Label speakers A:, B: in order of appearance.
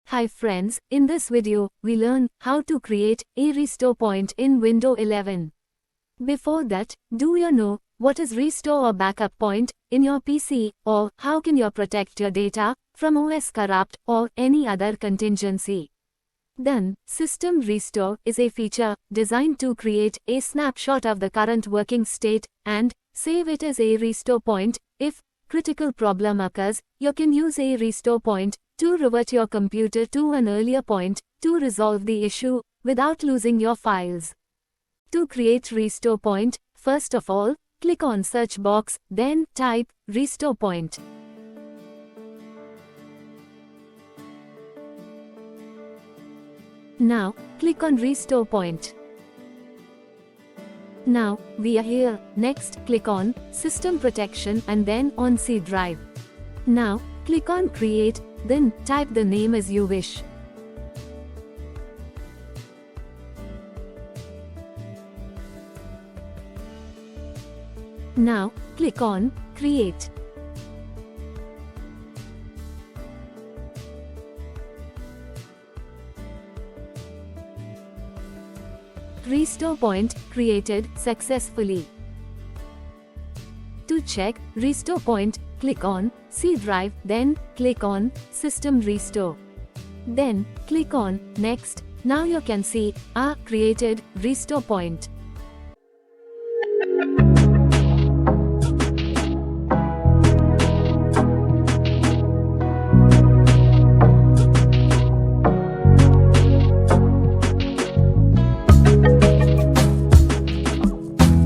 A: Hi friends, in this video, we learn how to create a restore point in Windows 11. Before that, do you know what is restore or backup point in your PC, or how can you protect your data from OS corrupt or any other contingency? Then, System Restore is a feature designed to create a snapshot of the current working state and save it as a restore point. If critical problem occurs, you can use a restore point to revert your computer to an earlier point to resolve the issue without losing your files. To create restore point, first of all, click on search box, then type restore point. Now, click on restore point. Now, we are here. Next, click on System Protection and then on C drive. Now, click on Create, then type the name as you wish. Now, click on Create. Restore point created successfully. To check restore point, click on C drive, then click on System Restore. Then click on Next. Now you can see our created restore point.